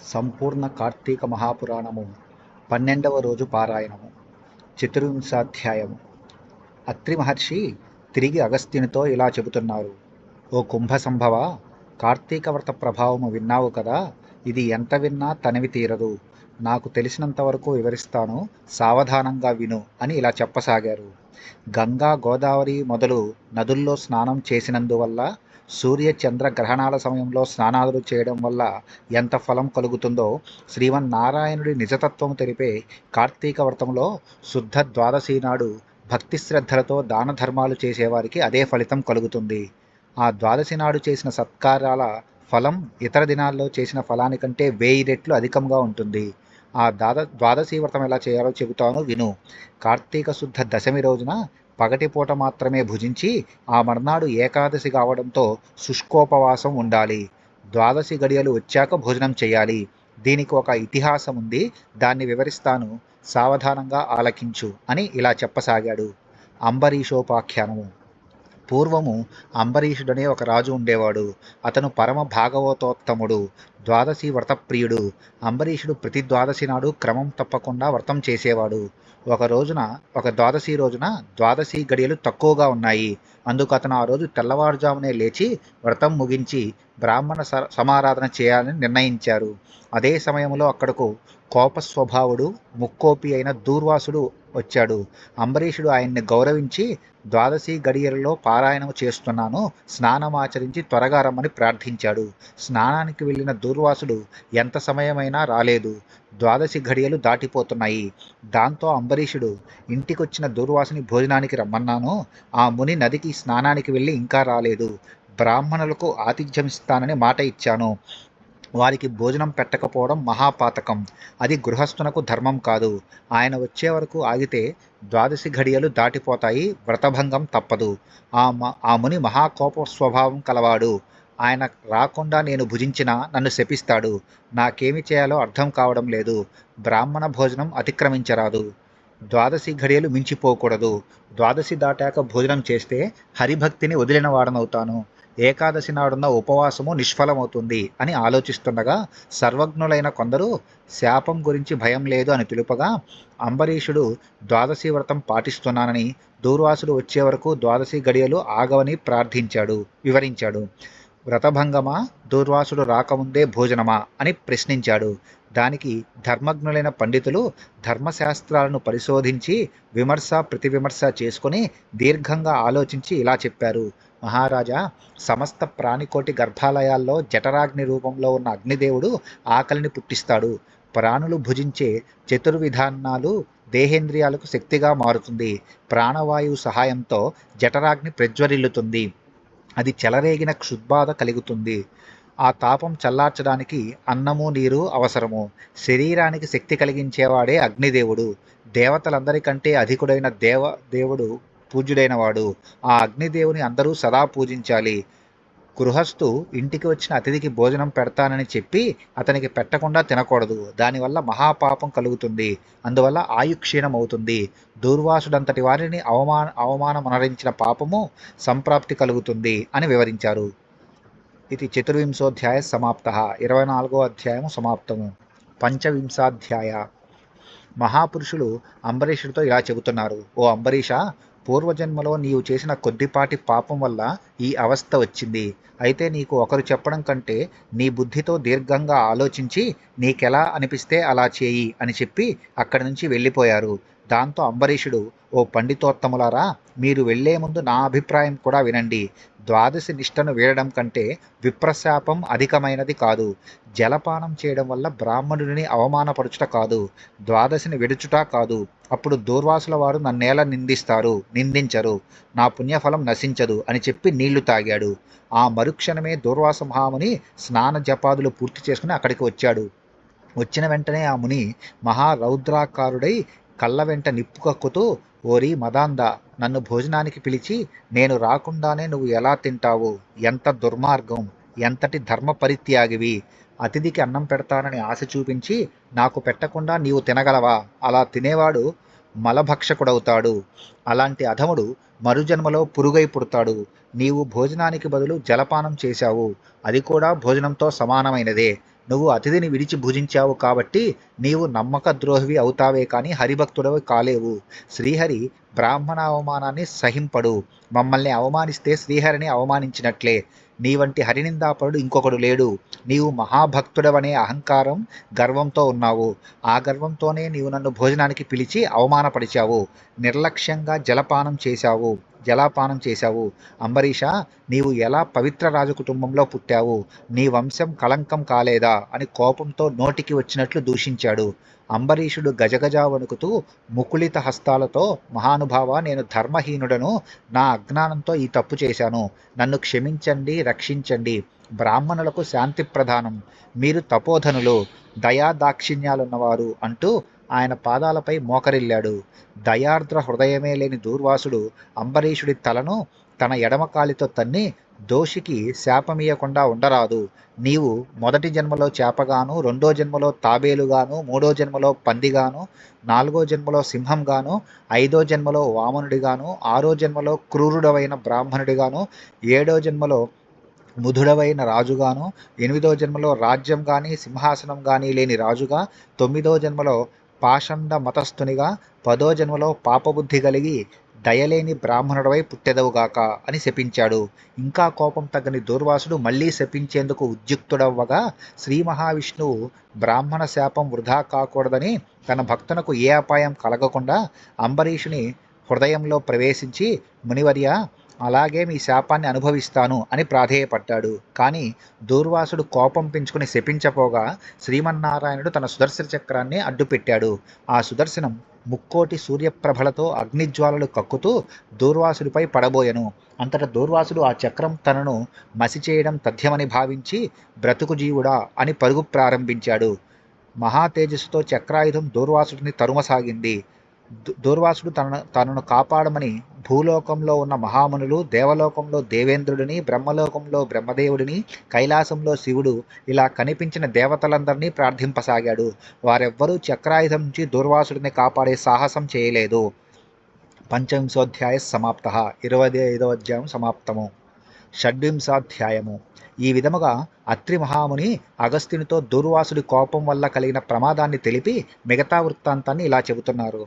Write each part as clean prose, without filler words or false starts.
సంపూర్ణ కార్తీక మహాపురాణము 12వ రోజు పారాయణము చతుర్వింశాధ్యాయము. అత్రి మహర్షి తిరిగి అగస్త్యునితో ఇలా చెబుతున్నారు. ఓ కుంభ సంభవ, కార్తీక వ్రత ప్రభావము విన్నావు కదా. ఇది ఎంత విన్నా తనివి తీరదు. నాకు తెలిసినంతవరకు వివరిస్తాను, సావధానంగా విను అని ఇలా చెప్పసాగారు. గంగా, గోదావరి మొదలు నదుల్లో స్నానం చేసినందువల్ల, సూర్య చంద్ర గ్రహణాల సమయంలో స్నానాదులు చేయడం వల్ల ఎంత ఫలం కలుగుతుందో శ్రీమన్నారాయణుడి నిజతత్వం తెలిపే కార్తీక వ్రతంలో శుద్ధ ద్వాదశి నాడు భక్తి శ్రద్ధలతో దాన ధర్మాలు చేసేవారికి అదే ఫలితం కలుగుతుంది. ఆ ద్వాదశి నాడు చేసిన సత్కారాల ఫలం ఇతర దినాల్లో చేసిన ఫలానికంటే 1000 రెట్లు అధికంగా ఉంటుంది. ఆ ద్వాదశి వ్రతం ఎలా చేయాలో చెబుతాను, విను. కార్తీక శుద్ధ దశమి రోజున పగటిపూట మాత్రమే భుజించి ఆ మర్నాడు ఏకాదశి కావడంతో శుష్కోపవాసం ఉండాలి. ద్వాదశి గడియలు వచ్చాక భోజనం చేయాలి. దీనికి ఒక ఇతిహాసం ఉంది, దాన్ని వివరిస్తాను, సావధానంగా ఆలకించు అని ఇలా చెప్పసాగాడు. అంబరీషోపాఖ్యానము. పూర్వము అంబరీషుడనే ఒక రాజు ఉండేవాడు. అతను పరమ భాగవతోత్తముడు, ద్వాదశి వ్రతప్రియుడు. అంబరీషుడు ప్రతి ద్వాదశి నాడు క్రమం తప్పకుండా వ్రతం చేసేవాడు. ఒక ద్వాదశి రోజున ద్వాదశి గడియలు తక్కువగా ఉన్నాయి. అందుకు అతను ఆ రోజు తెల్లవారుజామునే లేచి వ్రతం ముగించి బ్రాహ్మణ సమారాధన చేయాలని నిర్ణయించారు. అదే సమయంలో అక్కడకు కోపస్వభావుడు, ముక్కోపి అయిన దూర్వాసుడు వచ్చాడు. అంబరీషుడు ఆయన్ని గౌరవించి, ద్వాదశి గడియలలో పారాయణము చేస్తున్నాను, స్నానమాచరించి త్వరగా రమ్మని ప్రార్థించాడు. స్నానానికి వెళ్ళిన దూర్వాసుడు ఎంత సమయమైనా రాలేదు. ద్వాదశి ఘడియలు దాటిపోతున్నాయి. దాంతో అంబరీషుడు, ఇంటికొచ్చిన దూర్వాసుని భోజనానికి రమ్మన్నాను, ఆ ముని నదికి స్నానానికి వెళ్ళి ఇంకా రాలేదు. బ్రాహ్మణులకు ఆతిథ్యమిస్తానని మాట ఇచ్చాను. వారికి భోజనం పెట్టకపోవడం మహాపాతకం. అది గృహస్థునకు ధర్మం కాదు. ఆయన వచ్చే వరకు ఆగితే ద్వాదశి ఘడియలు దాటిపోతాయి, వ్రతభంగం తప్పదు. ఆ ముని మహాకోప స్వభావం కలవాడు. ఆయన రాకుండా నేను భుజించినా నన్ను శపిస్తాడు. నాకేమి చేయాలో అర్థం కావడం లేదు. బ్రాహ్మణ భోజనం అతిక్రమించరాదు. ద్వాదశి ఘడియలు మించిపోకూడదు. ద్వాదశి దాటాక భోజనం చేస్తే హరిభక్తిని వదిలిన వాడనవుతాను. ఏకాదశి నాడున్న ఉపవాసము నిష్ఫలమవుతుంది అని ఆలోచిస్తుండగా సర్వజ్ఞులైన కొందరు శాపం గురించి భయం లేదు అని తెలుపగా, అంబరీషుడు ద్వాదశి వ్రతం పాటిస్తున్నానని, దూర్వాసుడు వచ్చే వరకు ద్వాదశి గడియలు ఆగవని వివరించాడు. వ్రతభంగమా, దూర్వాసుడు రాకముందే భోజనమా అని ప్రశ్నించాడు. దానికి ధర్మజ్ఞులైన పండితులు ధర్మశాస్త్రాలను పరిశోధించి విమర్శ ప్రతివిమర్శ చేసుకుని దీర్ఘంగా ఆలోచించి ఇలా చెప్పారు. మహారాజా, సమస్త ప్రాణికోటి గర్భాలయాల్లో జఠరాగ్ని రూపంలో ఉన్న అగ్నిదేవుడు ఆకలిని పుట్టిస్తాడు. ప్రాణులు భుజించే చతుర్విధానాలు దేహేంద్రియాలకు శక్తిగా మారుతుంది. ప్రాణవాయువు సహాయంతో జఠరాగ్ని ప్రజ్వరిల్లుతుంది. అది చెలరేగిన క్షుద్బాధ కలుగుతుంది. ఆ తాపం చల్లార్చడానికి అన్నము నీరు అవసరము. శరీరానికి శక్తి కలిగించేవాడే అగ్నిదేవుడు. దేవతలందరికంటే అధికుడైన దేవుడు పూజ్యుడైనవాడు. ఆ అగ్నిదేవుని అందరూ సదా పూజించాలి. గృహస్థు ఇంటికి వచ్చిన అతిథికి భోజనం పెడతానని చెప్పి అతనికి పెట్టకుండా తినకూడదు. దానివల్ల మహాపాపం కలుగుతుంది. అందువల్ల ఆయుక్షీణం అవుతుంది. దూర్వాసుడంతటి వారిని అవమానమనరించిన పాపము సంప్రాప్తి కలుగుతుంది అని వివరించారు. ఇది చతుర్వింశోధ్యాయ సమాప్త. 24వ అధ్యాయము సమాప్తము. పంచవింశాధ్యాయ. మహాపురుషులు అంబరీషుడితో ఇలా చెబుతున్నారు. ఓ అంబరీష, పూర్వజన్మలో నీవు చేసిన కొద్దిపాటి పాపం వల్ల ఈ అవస్థ వచ్చింది. అయితే నీకు ఒకరు చెప్పడం కంటే నీ బుద్ధితో దీర్ఘంగా ఆలోచించి నీకెలా అనిపిస్తే అలా చేయి అని చెప్పి అక్కడి నుంచి వెళ్ళిపోయారు. దాంతో అంబరీషుడు, ఓ పండితోత్తములారా, మీరు వెళ్లే ముందు నా అభిప్రాయం కూడా వినండి. ద్వాదశి నిష్టను వీడడం కంటే విప్రశాపం అధికమైనది కాదు. జలపానం చేయడం వల్ల బ్రాహ్మణుడిని అవమానపరచుట కాదు, ద్వాదశిని విడుచుట కాదు. అప్పుడు దూర్వాసుల వారు నన్నేలా నిందించరు, నా పుణ్యఫలం నశించదు అని చెప్పి నీళ్లు తాగాడు. ఆ మరుక్షణమే దూర్వాస మహాముని స్నాన జపాదులు పూర్తి చేసుకుని అక్కడికి వచ్చాడు. వచ్చిన వెంటనే ఆ ముని మహారౌద్రాకారుడై కళ్ళ వెంట నిప్పు కక్కుతూ, ఓరి మదాంద, నన్ను భోజనానికి పిలిచి నేను రాకుండానే నువ్వు ఎలా తింటావు? ఎంత దుర్మార్గం! ఎంతటి ధర్మ పరిత్యాగివి! అతిథికి అన్నం పెడతానని ఆశ చూపించి నాకు పెట్టకుండా నీవు తినగలవా? అలా తినేవాడు మలభక్షకుడవుతాడు. అలాంటి అధముడు మరుజన్మలో పురుగై పుడతాడు. నీవు భోజనానికి బదులు జలపానం చేశావు. అది కూడా భోజనంతో సమానమైనదే. నువ్వు అతిథిని విడిచి భుజించావు కాబట్టి నీవు నమ్మక ద్రోహివి అవుతావే కానీ హరిభక్తుడవి కాలేవు. శ్రీహరి బ్రాహ్మణ అవమానాన్ని సహింపడు. మమ్మల్ని అవమానిస్తే శ్రీహరిని అవమానించినట్లే. నీ వంటి హరినిందాపరుడు ఇంకొకడు లేడు. నీవు మహాభక్తుడవనే అహంకారం, గర్వంతో ఉన్నావు. ఆ గర్వంతోనే నీవు నన్ను భోజనానికి పిలిచి అవమానపరిచావు. నిర్లక్ష్యంగా జలపానం చేశావు. అంబరీష, నీవు ఎలా పవిత్ర రాజు కుటుంబంలో పుట్టావు? నీ వంశం కళంకం కాలేదా అని కోపంతో నోటికి వచ్చినట్లు దూషించాడు. అంబరీషుడు గజగజ వణుకుతూ ముకుళిత హస్తాలతో, మహానుభావ, నేను ధర్మహీనుడను. నా అజ్ఞానంతో ఈ తప్పు చేశాను. నన్ను క్షమించండి, రక్షించండి. బ్రాహ్మణులకు శాంతి ప్రధానం. మీరు తపోధనులు, దయా దాక్షిణ్యాలున్నవారు అంటూ ఆయన పాదాలపై మోకరిల్లాడు. దయార్ద్ర హృదయమే లేని దూర్వాసుడు అంబరీషుడి తలను తన ఎడమ కాలితో తన్ని, దోషికి శాపమీయకుండా ఉండరాదు. నీవు మొదటి జన్మలో చేపగాను, రెండో జన్మలో తాబేలుగాను, మూడో జన్మలో పందిగాను, నాలుగో జన్మలో సింహంగాను, ఐదో జన్మలో వామనుడిగాను, ఆరో జన్మలో క్రూరుడవైన బ్రాహ్మణుడిగాను, ఏడో జన్మలో ముధుడవైన రాజుగాను, ఎనిమిదో జన్మలో రాజ్యం కానీ సింహాసనం కానీ లేని రాజుగా, తొమ్మిదో జన్మలో పాషండ మతస్థునిగా, పదో జన్మలో పాపబుద్ధి కలిగి దయలేని బ్రాహ్మణుడవై పుట్టెదవుగాక అని శపించాడు. ఇంకా కోపం తగ్గని దూర్వాసుడు మళ్ళీ శపించేందుకు ఉద్యుక్తుడవ్వగా, శ్రీ మహావిష్ణువు బ్రాహ్మణ శాపం వృధా కాకూడదని తన భక్తునకు ఏ అపాయం కలగకుండా అంబరీషుని హృదయంలో ప్రవేశించి, మునివర్య, అలాగే మీ శాపాన్ని అనుభవిస్తాను అని ప్రాధేయపడ్డాడు. కానీ దూర్వాసుడు కోపం పెంచుకుని శపించపోగా శ్రీమన్నారాయణుడు తన సుదర్శన చక్రాన్ని అడ్డుపెట్టాడు. ఆ సుదర్శనం ముక్కోటి సూర్యప్రభలతో అగ్నిజ్వాలలు కక్కుతూ దూర్వాసుడిపై పడబోయెను. అంతటా దూర్వాసుడు ఆ చక్రం తనను మసి చేయడం తథ్యమని భావించి, బ్రతుకు జీవుడా అని పరుగు ప్రారంభించాడు. మహా తేజస్సుతో చక్రాయుధం దూర్వాసుడిని తరుమసాగింది. దూర్వాసుడు తనను కాపాడమని భూలోకంలో ఉన్న మహామునులు, దేవలోకంలో దేవేంద్రుడిని, బ్రహ్మలోకంలో బ్రహ్మదేవుడిని, కైలాసంలో శివుడు, ఇలా కనిపించిన దేవతలందరినీ ప్రార్థింపసాగాడు. వారెవ్వరూ చక్రాయుధం నుంచి దూర్వాసుడిని కాపాడే సాహసం చేయలేదు. పంచవింశోధ్యాయ సమాప్త. 25వ అధ్యాయం సమాప్తము. షడ్వింశాధ్యాయము. ఈ విధముగా అత్రి మహాముని అగస్త్యునితో దూర్వాసుడి కోపం వల్ల కలిగిన ప్రమాదాన్ని తెలిపి మిగతా వృత్తాంతాన్ని ఇలా చెబుతున్నారు.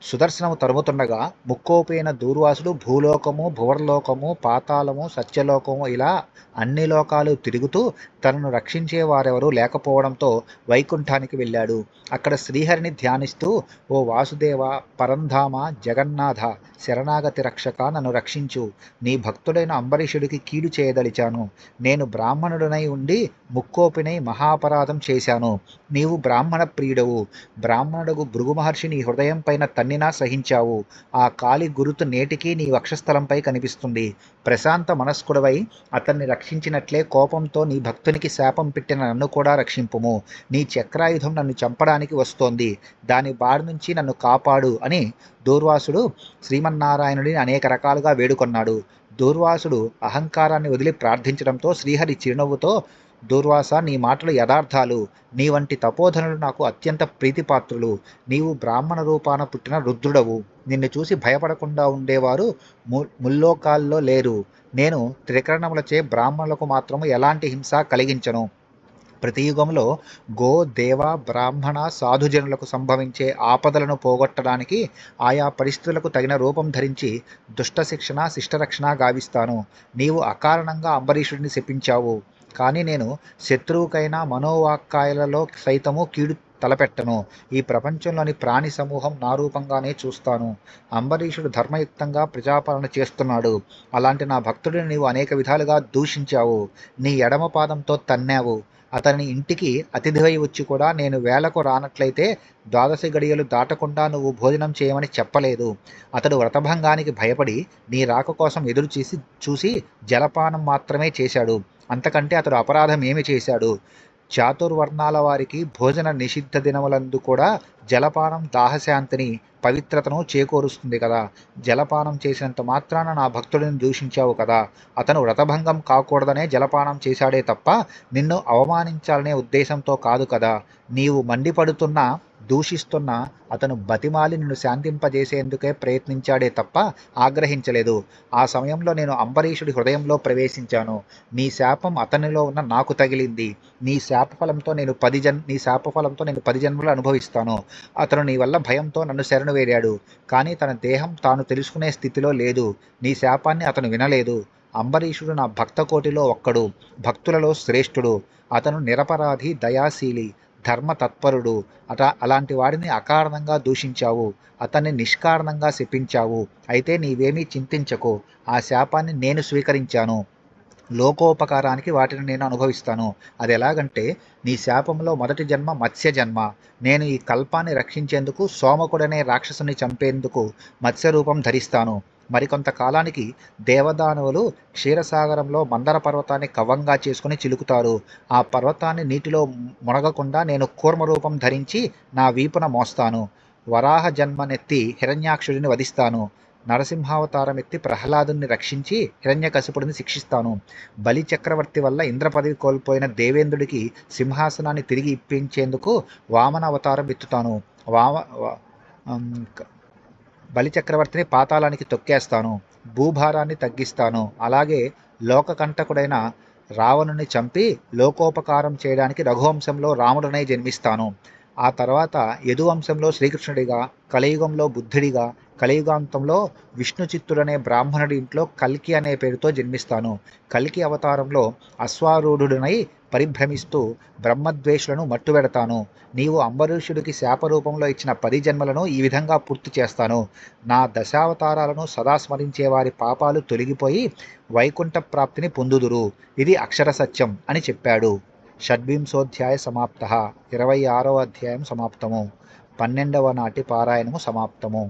సుదర్శనము తరుముతుండగా ముక్కోపైన దూర్వాసుడు భూలోకము, భువర్లోకము, పాతాళము, సత్యలోకము, ఇలా అన్ని లోకాలు తిరుగుతూ తనను రక్షించే వారెవరూ లేకపోవడంతో వైకుంఠానికి వెళ్ళాడు. అక్కడ శ్రీహరిని ధ్యానిస్తూ, ఓ వాసుదేవ, పరంధామ, జగన్నాథ, శరణాగతి రక్షక, నన్ను రక్షించు. నీ భక్తుడైన అంబరీషుడికి కీడు చేయదలిచాను. నేను బ్రాహ్మణుడనై ఉండి ముక్కోపినై మహాపరాధం చేశాను. నీవు బ్రాహ్మణ ప్రియుడవు. బ్రాహ్మణుడు భృగు మహర్షి నీ హృదయం పైన తన్నినా సహించావు. ఆ కాలి గురుతు నేటికీ నీ వక్షస్థలంపై కనిపిస్తుంది. ప్రశాంత మనస్కుడవై అతన్ని రక్షించినట్లే కోపంతో నీ భక్తునికి శాపం పెట్టిన నన్ను కూడా రక్షింపుము. నీ చక్రాయుధం నన్ను చంపడానికి వస్తోంది. దాని బారి నుంచి నన్ను కాపాడు అని దూర్వాసుడు శ్రీమన్నారాయణుడిని అనేక రకాలుగా వేడుకొన్నాడు. దూర్వాసుడు అహంకారాన్ని వదిలి ప్రార్థించడంతో శ్రీహరి చిరునవ్వుతో, దూర్వాస, నీ మాటలు యథార్థాలు. నీ వంటి తపోధనులు నాకు అత్యంత ప్రీతిపాత్రులు. నీవు బ్రాహ్మణ రూపాన పుట్టిన రుద్రుడవు. నిన్ను చూసి భయపడకుండా ఉండేవారు ముల్లోకాల్లో లేరు. నేను త్రికరణములచే బ్రాహ్మణులకు మాత్రము ఎలాంటి హింస కలిగించను. ప్రతి యుగంలో గో, దేవ, బ్రాహ్మణ, సాధుజనులకు సంభవించే ఆపదలను పోగొట్టడానికి ఆయా పరిస్థితులకు తగిన రూపం ధరించి దుష్ట శిక్షణ, శిష్టరక్షణ గావిస్తాను. నీవు అకారణంగా అంబరీషుడిని శపించావు. కానీ నేను శత్రువుకైనా మనోవాక్కాయలలో సైతము కీడు తలపెట్టను. ఈ ప్రపంచంలోని ప్రాణి సమూహం నా రూపంగానే చూస్తాను. అంబరీషుడు ధర్మయుక్తంగా ప్రజాపాలన చేస్తున్నాడు. అలాంటి నా భక్తుడిని నీవు అనేక విధాలుగా దూషించావు. నీ ఎడమ పాదంతో తన్నావు. అతని ఇంటికి అతిథివై వచ్చి కూడా నేను వేళకు రానట్లయితే ద్వాదశి గడియలు దాటకుండా నువ్వు భోజనం చేయమని చెప్పలేదు. అతడు వ్రతభంగానికి భయపడి నీ రాక కోసం ఎదురు చూసి జలపానం మాత్రమే చేశాడు. అంతకంటే అతడు అపరాధం ఏమి చేశాడు? చాతుర్వర్ణాల వారికి భోజన నిషిద్ధ దినములందు కూడా జలపానం దాహశాంతిని, పవిత్రతను చేకూరుస్తుంది కదా. జలపానం చేసినంత మాత్రాన నా భక్తుడిని దూషించావు కదా. అతను వ్రతభంగం కాకూడదనే జలపానం చేశాడే తప్ప నిన్ను అవమానించాలనే ఉద్దేశంతో కాదు కదా. నీవు మండిపడుతున్న దూషిస్తున్న అతను బతిమాలి నిన్ను శాంతింపజేసేందుకే ప్రయత్నించాడే తప్ప ఆగ్రహించలేదు. ఆ సమయంలో నేను అంబరీషుడి హృదయంలో ప్రవేశించాను. నీ శాపం అతనిలో ఉన్న నాకు తగిలింది. నీ శాపఫలంతో నేను 10 జన్మలు అనుభవిస్తాను. అతను నీ వల్ల భయంతో నన్ను శరణు వేడాడు. కానీ తన దేహం తాను తెలుసుకునే స్థితిలో లేదు. నీ శాపాన్ని అతను వినలేదు. అంబరీషుడు నా భక్త కోటిలో ఒక్కడు, భక్తులలో శ్రేష్ఠుడు. అతను నిరపరాధి, దయాశీలి, ధర్మ తత్పరుడు. అలాంటి వాడిని అకారణంగా దూషించావు. అతన్ని నిష్కారణంగా శపించావు. అయితే నీవేమీ చింతించకు. ఆ శాపాన్ని నేను స్వీకరించాను. లోకోపకారానికి వాటిని నేను అనుభవిస్తాను. అది ఎలాగంటే, నీ శాపంలో మొదటి జన్మ మత్స్య జన్మ. నేను ఈ కల్పాన్ని రక్షించేందుకు సోమకుడనే రాక్షసుని చంపేందుకు మత్స్య రూపం ధరిస్తాను. మరికొంత కాలానికి దేవదానవులు క్షీరసాగరంలో మందర పర్వతాన్ని కవ్వంగా చేసుకుని చిలుకుతారు. ఆ పర్వతాన్ని నీటిలో మునగకుండా నేను కూర్మ రూపం ధరించి నా వీపున మోస్తాను. వరాహ జన్మనెత్తి హిరణ్యాక్షుడిని వధిస్తాను. నరసింహావతారం ఎత్తి ప్రహ్లాదుని రక్షించి హిరణ్యకశిపుడిని శిక్షిస్తాను. బలి చక్రవర్తి వల్ల ఇంద్ర పదవి కోల్పోయిన దేవేంద్రుడికి సింహాసనాన్ని తిరిగి ఇప్పించేందుకు వామన అవతారం ఎత్తుతాను. బలిచక్రవర్తిని పాతాళానికి తొక్కేస్తాను. భూభారాన్ని తగ్గిస్తాను. అలాగే లోకకంటకుడైన రావణుని చంపి లోకోపకారం చేయడానికి రఘువంశంలో రాముడనే జన్మిస్తాను. ఆ తర్వాత యదువంశంలో శ్రీకృష్ణుడిగా, కలియుగంలో బుద్ధుడిగా, కలియుగాంతంలో విష్ణుచిత్తుడనే బ్రాహ్మణుడి ఇంట్లో కల్కి అనే పేరుతో జన్మిస్తాను. కల్కి అవతారంలో అశ్వారూఢుడనై పరిభ్రమిస్తూ బ్రహ్మద్వేషులను మట్టుబెడతాను. నీవు అంబరీషుడికి శాపరూపంలో ఇచ్చిన 10 జన్మలను ఈ విధంగా పూర్తి చేస్తాను. నా దశావతారాలను సదా స్మరించే వారి పాపాలు తొలగిపోయి వైకుంఠ ప్రాప్తిని పొందుదురు. ఇది అక్షర సత్యం అని చెప్పాడు. షడ్వింశోధ్యాయ సమాప్త. 26వ అధ్యాయం సమాప్తము. 12వ నాటి పారాయణము సమాప్తము.